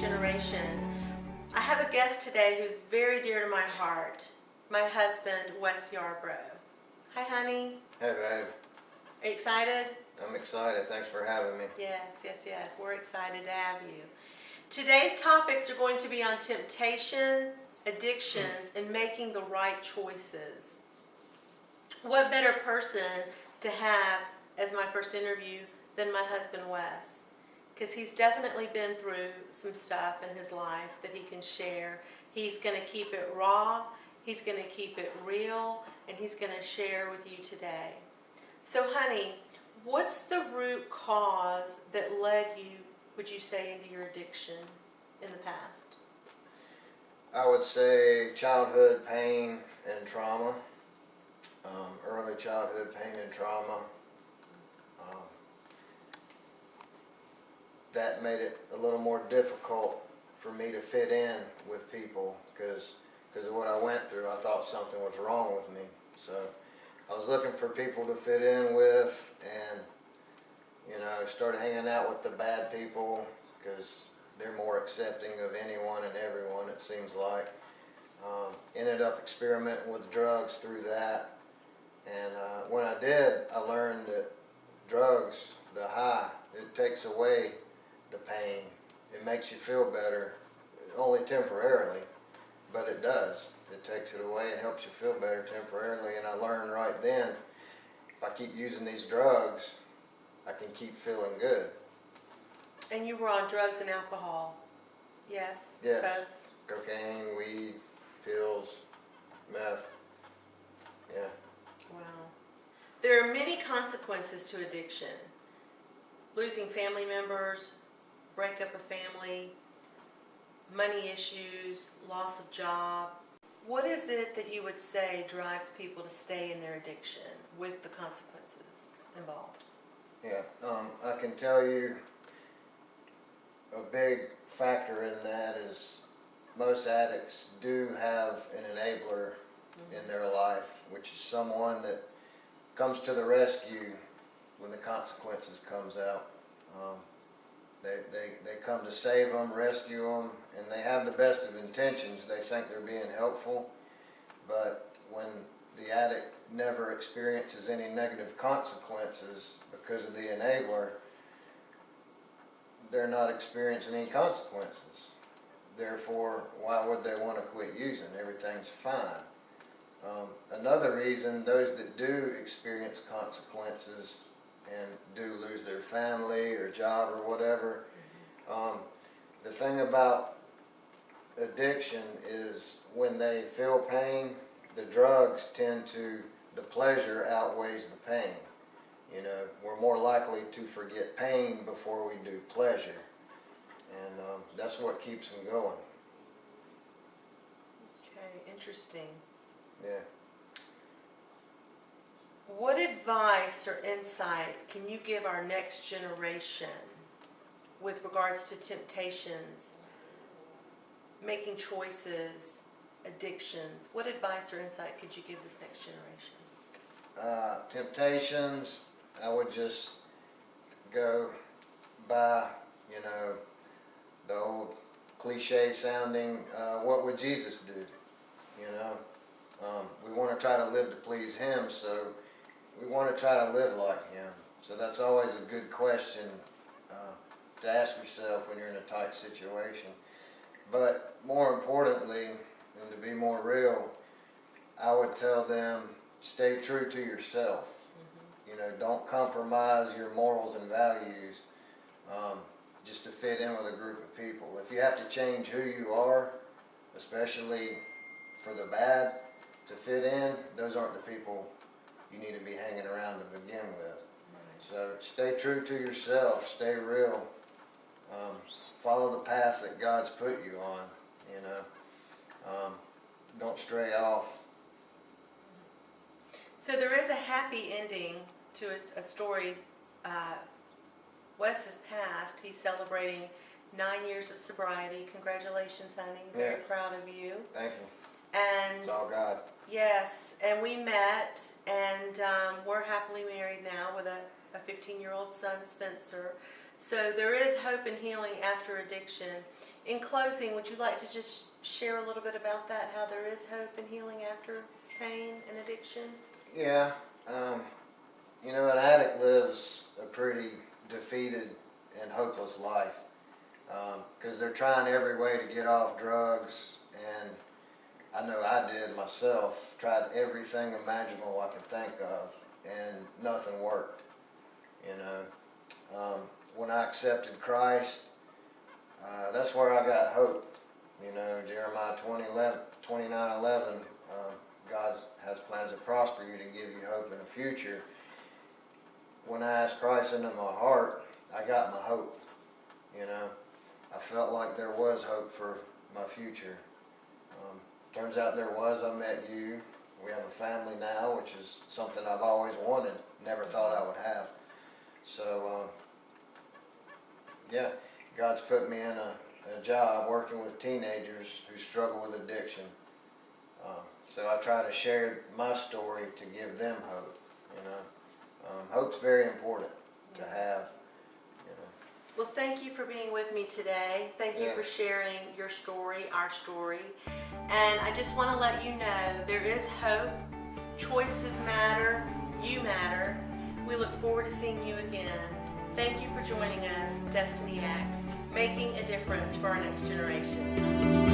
generation. I have a guest today who's very dear to my heart, my husband, Wes Yarbrough. Hi, honey. Hey, babe. Are you excited? I'm excited. Thanks for having me. Yes. We're excited to have you. Today's topics are going to be on temptation, addictions, and making the right choices. What better person to have as my first interview than my husband, Wes? Because he's definitely been through some stuff in his life that he can share. He's going to keep it raw, he's going to keep it real, and he's going to share with you today. So, honey, what's the root cause that led you, would you say, into your addiction in the past? I would say childhood pain and trauma. Early childhood pain and trauma. That made it a little more difficult for me to fit in with people because of what I went through. I thought something was wrong with me. So I was looking for people to fit in with, and started hanging out with the bad people because they're more accepting of anyone and everyone, it seems like. Ended up experimenting with drugs through that. And when I did, I learned that drugs, the high, it takes away the pain. It makes you feel better, only temporarily, but it does. It takes it away and helps you feel better temporarily. And I learned right then, if I keep using these drugs, I can keep feeling good. And you were on drugs and alcohol? Yes? Yeah. Both? Cocaine, weed, pills, meth. Yeah. Wow. There are many consequences to addiction. Losing family members, breakup of family, money issues, loss of job. What is it that you would say drives people to stay in their addiction with the consequences involved? Yeah, I can tell you a big factor in that is most addicts do have an enabler in their life, which is someone that comes to the rescue when the consequences comes out. They come to save them, rescue them, and they have the best of intentions. They think they're being helpful, but when the addict never experiences any negative consequences because of the enabler, they're not experiencing any consequences. Therefore, why would they want to quit using? Everything's fine. Another reason, those that do experience consequences and do lose their family or job or whatever, the thing about addiction is when they feel pain, the drugs tend to, the pleasure outweighs the pain. We're more likely to forget pain before we do pleasure. And that's what keeps them going. Okay, interesting. Yeah. What advice or insight can you give our next generation with regards to temptations, making choices, addictions? What advice or insight could you give this next generation? Temptations, I would just go by, the old cliche sounding, what would Jesus do? We want to try to live to please Him, so we want to try to live like Him. So that's always a good question to ask yourself when you're in a tight situation. But more importantly, and to be more real, I would tell them, stay true to yourself. Don't compromise your morals and values just to fit in with a group of people. If you have to change who you are, especially for the bad, to fit in, those aren't the people you need to be hanging around to begin with. So stay true to yourself, stay real, follow the path that God's put you on, don't stray off. So there is a happy ending to a story. Wes has passed. He's celebrating 9 years of sobriety. Congratulations, honey. Very proud of you. Thank you. And it's all God. Yes, and we met, and we're happily married now with a 15-year-old son, Spencer. So there is hope and healing after addiction. In closing, would you like to just share a little bit about that, how there is hope and healing after pain and addiction? Yeah, you know, an addict lives a pretty defeated and hopeless life because they're trying every way to get off drugs, and I know I did myself, tried everything imaginable I could think of, and nothing worked, you know. When I accepted Christ, that's where I got hope. You know, Jeremiah 29:11, God has plans to prosper you, to give you hope in the future. When I asked Christ into my heart, I got my hope. You know, I felt like there was hope for my future. Turns out there was. I met you. We have a family now, which is something I've always wanted, never thought I would have. So, yeah, God's put me in a job working with teenagers who struggle with addiction. So I try to share my story to give them hope, you know. Hope's very important to have, you know. Well, thank you for being with me today. Thank you Yeah. for sharing your story, our story. And I just want to let you know there is hope. Choices matter. You matter. We look forward to seeing you again. Thank you for joining us, DestinyX, making a difference for our next generation.